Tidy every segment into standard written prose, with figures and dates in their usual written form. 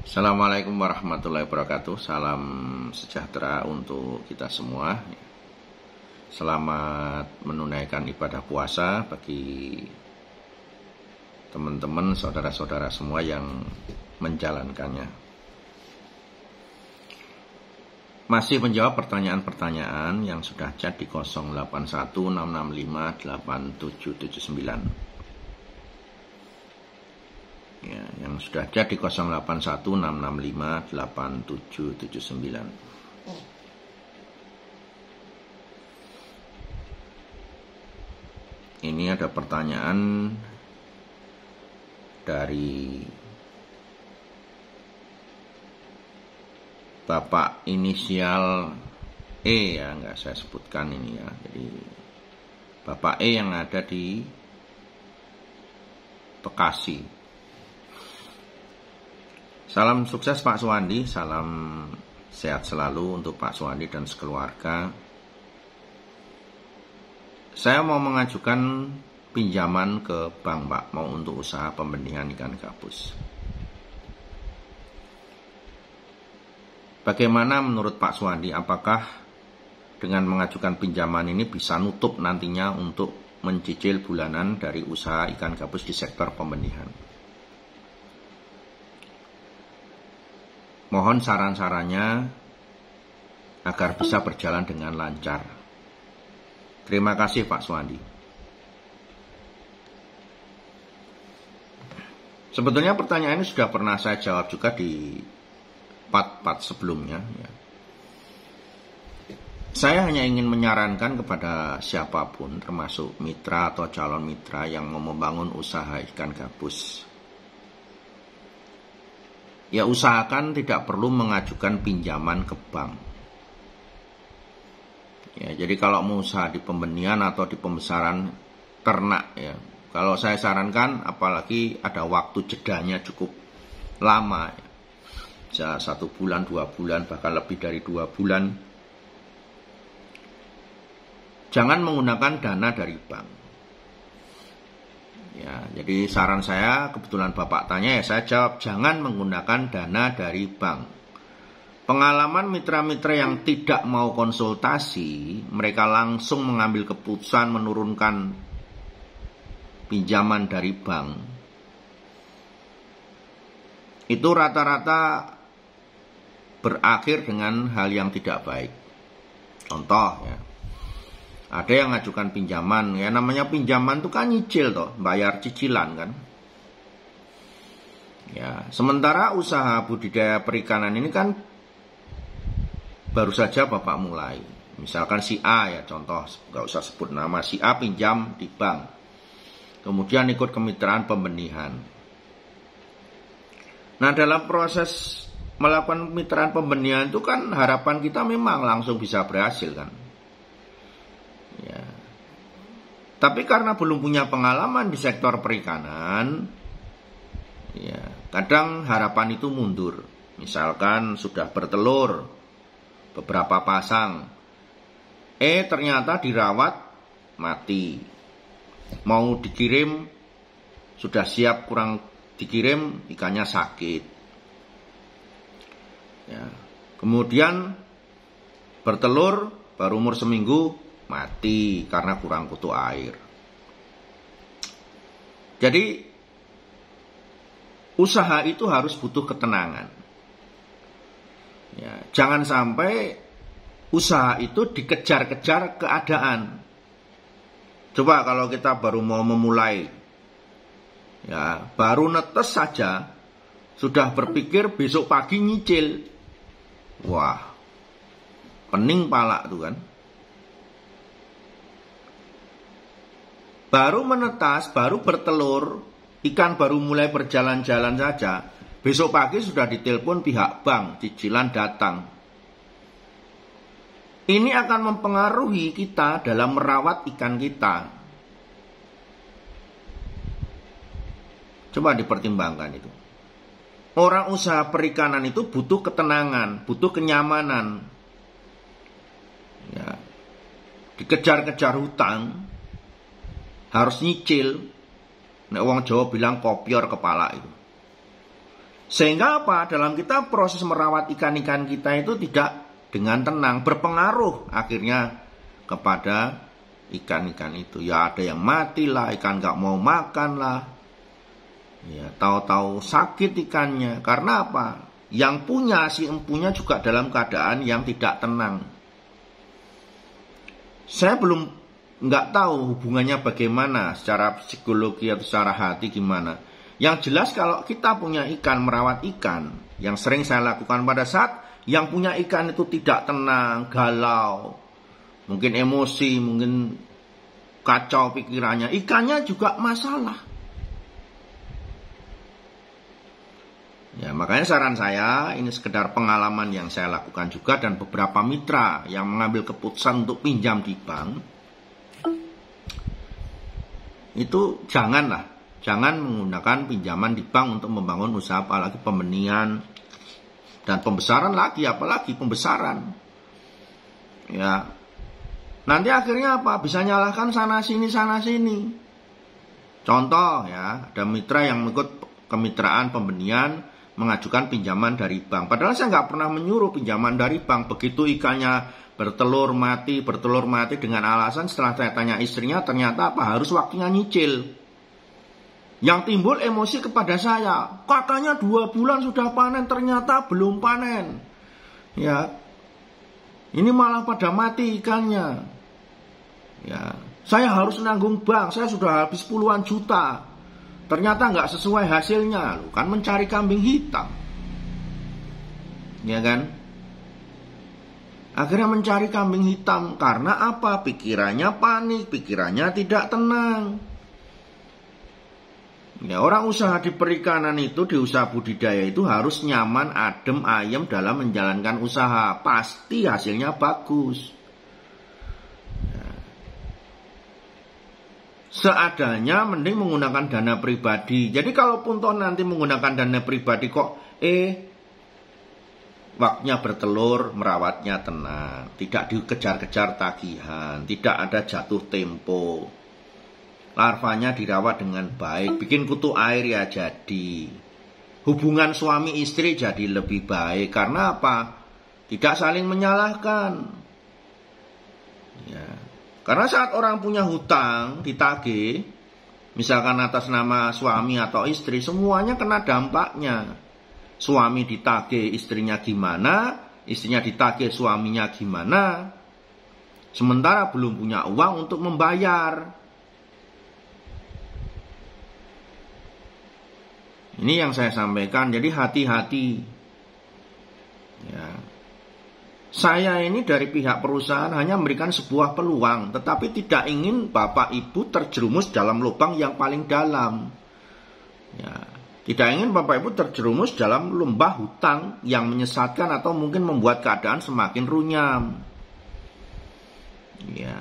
Assalamualaikum warahmatullahi wabarakatuh. Salam sejahtera untuk kita semua. Selamat menunaikan ibadah puasa bagi teman-teman, saudara-saudara semua yang menjalankannya. Masih menjawab pertanyaan-pertanyaan yang sudah chat di 0816658779. Ya, yang sudah chat di 0816658779. Ini ada pertanyaan dari Bapak inisial E, ya, nggak saya sebutkan ini ya. Jadi Bapak E yang ada di Bekasi. Salam sukses Pak Suwandi, salam sehat selalu untuk Pak Suwandi dan sekeluarga. Saya mau mengajukan pinjaman ke bank Pak, mau untuk usaha pembenihan ikan gabus. Bagaimana menurut Pak Suwandi, apakah dengan mengajukan pinjaman ini bisa nutup nantinya untuk mencicil bulanan dari usaha ikan gabus di sektor pembenihan? Mohon saran-sarannya agar bisa berjalan dengan lancar. Terima kasih Pak Suwandi. Sebetulnya pertanyaan ini sudah pernah saya jawab juga di part-part sebelumnya. Ya. Saya hanya ingin menyarankan kepada siapapun, termasuk mitra atau calon mitra yang mau membangun usaha ikan gabus. Ya, usahakan tidak perlu mengajukan pinjaman ke bank. Ya, jadi kalau mau usaha di pembenihan atau di pembesaran ternak, ya, kalau saya sarankan, apalagi ada waktu jedanya cukup lama, ya, bisa 1 bulan, 2 bulan, bahkan lebih dari 2 bulan, jangan menggunakan dana dari bank. Ya, jadi saran saya, kebetulan Bapak tanya ya saya jawab, jangan menggunakan dana dari bank. Pengalaman mitra-mitra yang tidak mau konsultasi, mereka langsung mengambil keputusan menurunkan pinjaman dari bank. Itu rata-rata berakhir dengan hal yang tidak baik. Contoh ya. Ada yang ngajukan pinjaman, ya namanya pinjaman itu kan nyicil toh, bayar cicilan kan. Ya, sementara usaha budidaya perikanan ini kan baru saja Bapak mulai. Misalkan si A ya, contoh, nggak usah sebut nama, si A pinjam di bank. Kemudian ikut kemitraan pembenihan. Nah, dalam proses melakukan kemitraan pembenihan itu kan harapan kita memang langsung bisa berhasil kan. Ya. Tapi karena belum punya pengalaman di sektor perikanan, ya, kadang harapan itu mundur. Misalkan sudah bertelur beberapa pasang, ternyata dirawat mati. Mau dikirim, sudah siap kurang dikirim, ikannya sakit. Ya. Kemudian bertelur, baru umur seminggu, mati karena kurang kutu air. Jadi usaha itu harus butuh ketenangan. Ya, jangan sampai usaha itu dikejar-kejar keadaan. Coba kalau kita baru mau memulai, ya baru netes saja, sudah berpikir besok pagi nyicil. Wah, pening pala tuh kan. Baru menetas, baru bertelur, ikan baru mulai berjalan-jalan saja, besok pagi sudah ditelepon pihak bank, cicilan datang. Ini akan mempengaruhi kita dalam merawat ikan kita. Coba dipertimbangkan itu. Orang usaha perikanan itu butuh ketenangan, butuh kenyamanan. Ya. Dikejar-kejar hutang, harus nyicil. Nek wong Jawa bilang kopior kepala itu. Sehingga apa? Dalam kita proses merawat ikan-ikan kita itu tidak dengan tenang, berpengaruh akhirnya kepada ikan-ikan itu. Ya ada yang mati lah, ikan gak mau makan lah. Ya tahu-tahu sakit ikannya. Karena apa? Yang punya, si empunya juga dalam keadaan yang tidak tenang. Saya nggak tahu hubungannya bagaimana secara psikologi atau secara hati gimana. Yang jelas kalau kita punya ikan, merawat ikan, yang sering saya lakukan pada saat yang punya ikan itu tidak tenang, galau, mungkin emosi, mungkin kacau pikirannya, ikannya juga masalah. Ya, makanya saran saya, ini sekedar pengalaman yang saya lakukan juga dan beberapa mitra yang mengambil keputusan untuk pinjam di bank, itu jangan menggunakan pinjaman di bank untuk membangun usaha, apalagi pembenihan dan pembesaran lagi, apalagi pembesaran. Ya, nanti akhirnya apa? Bisa nyalahkan sana sini. Contoh ya, ada mitra yang mengikut kemitraan pembenihan mengajukan pinjaman dari bank. Padahal saya nggak pernah menyuruh pinjaman dari bank. Begitu ikannya bertelur mati dengan alasan setelah saya tanya istrinya ternyata apa? Harus waktunya nyicil. Yang timbul emosi kepada saya, katanya 2 bulan sudah panen, ternyata belum panen. Ya, ini malah pada mati ikannya. Ya, saya harus nanggung bank, saya sudah habis puluhan juta. Ternyata nggak sesuai hasilnya, kan mencari kambing hitam. Ya kan? Akhirnya mencari kambing hitam karena apa? Pikirannya panik, pikirannya tidak tenang. Ya, orang usaha di perikanan itu, di usaha budidaya itu harus nyaman, adem, ayem dalam menjalankan usaha. Pasti hasilnya bagus. Ya. Seadanya mending menggunakan dana pribadi. Jadi kalaupun toh nanti menggunakan dana pribadi kok waktunya bertelur, merawatnya tenang, tidak dikejar-kejar tagihan, tidak ada jatuh tempo. Larvanya dirawat dengan baik, bikin kutu air ya jadi. Hubungan suami istri jadi lebih baik. Karena apa? Tidak saling menyalahkan. Ya. Karena saat orang punya hutang ditagih, misalkan atas nama suami atau istri, semuanya kena dampaknya. Suami ditagih istrinya gimana, istrinya ditagih suaminya gimana. Sementara belum punya uang untuk membayar. Ini yang saya sampaikan, jadi hati-hati. Ya. Saya ini dari pihak perusahaan hanya memberikan sebuah peluang, tetapi tidak ingin Bapak Ibu terjerumus dalam lubang yang paling dalam. Ya. Tidak ingin Bapak Ibu terjerumus dalam lembah hutang yang menyesatkan atau mungkin membuat keadaan semakin runyam. Ya.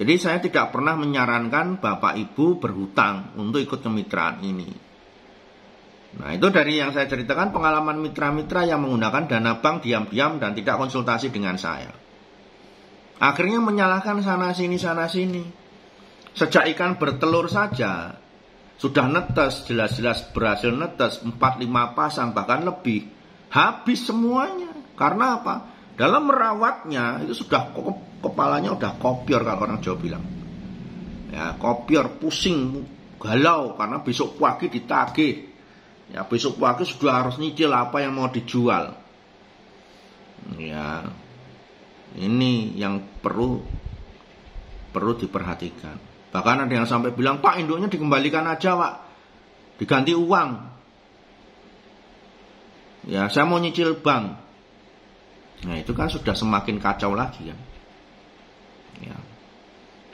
Jadi saya tidak pernah menyarankan Bapak Ibu berhutang untuk ikut kemitraan ini. Nah, itu dari yang saya ceritakan pengalaman mitra-mitra yang menggunakan dana bank diam-diam dan tidak konsultasi dengan saya. Akhirnya menyalahkan sana sini. Sejak ikan bertelur saja sudah netes, jelas-jelas berhasil netes 4-5 pasang bahkan lebih. Habis semuanya. Karena apa? Dalam merawatnya itu sudah kepalanya udah kopior kalau orang Jawa bilang. Ya, kopior, pusing, galau karena besok pagi ditagih. Ya, besok pagi sudah harus nyicil apa yang mau dijual. Ya. Ini yang perlu diperhatikan. Bahkan ada yang sampai bilang, "Pak, induknya dikembalikan aja, Pak. Diganti uang." Ya, saya mau nyicil bank. Nah, itu kan sudah semakin kacau lagi kan. Ya.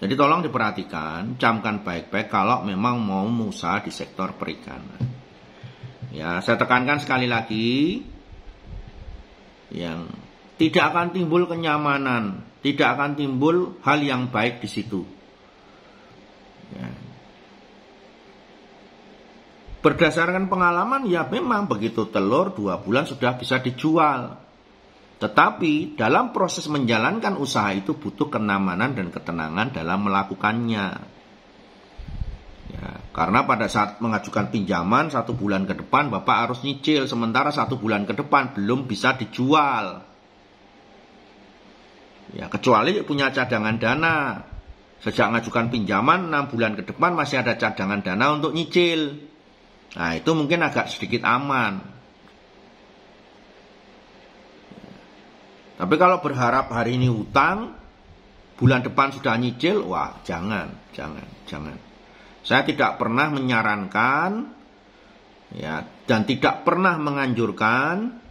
Jadi tolong diperhatikan, camkan baik-baik kalau memang mau usaha di sektor perikanan. Ya, saya tekankan sekali lagi, yang tidak akan timbul kenyamanan, tidak akan timbul hal yang baik di situ. Ya. Berdasarkan pengalaman, ya memang begitu telur 2 bulan sudah bisa dijual. Tetapi dalam proses menjalankan usaha itu butuh kenyamanan dan ketenangan dalam melakukannya. Ya, Karena pada saat mengajukan pinjaman 1 bulan ke depan Bapak harus nyicil, sementara 1 bulan ke depan belum bisa dijual. Ya, kecuali punya cadangan dana. Sejak mengajukan pinjaman 6 bulan ke depan masih ada cadangan dana untuk nyicil. Nah, itu mungkin agak sedikit aman. Tapi kalau berharap hari ini hutang, bulan depan sudah nyicil, wah jangan. Saya tidak pernah menyarankan ya, dan tidak pernah menganjurkan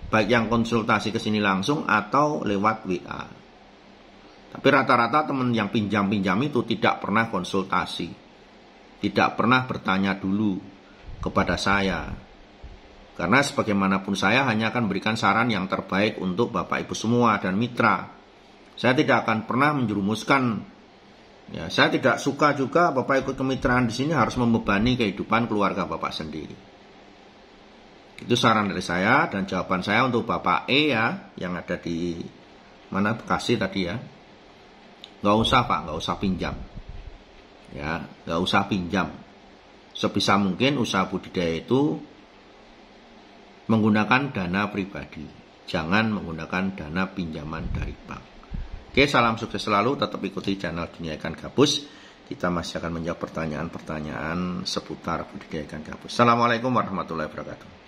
baik yang konsultasi ke sini langsung atau lewat WA. Tapi rata-rata teman yang pinjam-pinjam itu tidak pernah konsultasi. Tidak pernah bertanya dulu kepada saya. Karena sebagaimanapun saya hanya akan berikan saran yang terbaik untuk Bapak Ibu semua dan mitra. Saya tidak akan pernah menjerumuskan. Ya, saya tidak suka juga Bapak ikut kemitraan di sini harus membebani kehidupan keluarga Bapak sendiri. Itu saran dari saya, dan jawaban saya untuk Bapak E ya, yang ada di mana Bekasi tadi ya. Nggak usah Pak, nggak usah pinjam. Ya, nggak usah pinjam. Sebisa mungkin usaha budidaya itu menggunakan dana pribadi. Jangan menggunakan dana pinjaman dari bank. Oke, salam sukses selalu. Tetap ikuti channel Dunia Ikan Gabus. Kita masih akan menjawab pertanyaan-pertanyaan seputar budidaya ikan gabus. Assalamualaikum warahmatullahi wabarakatuh.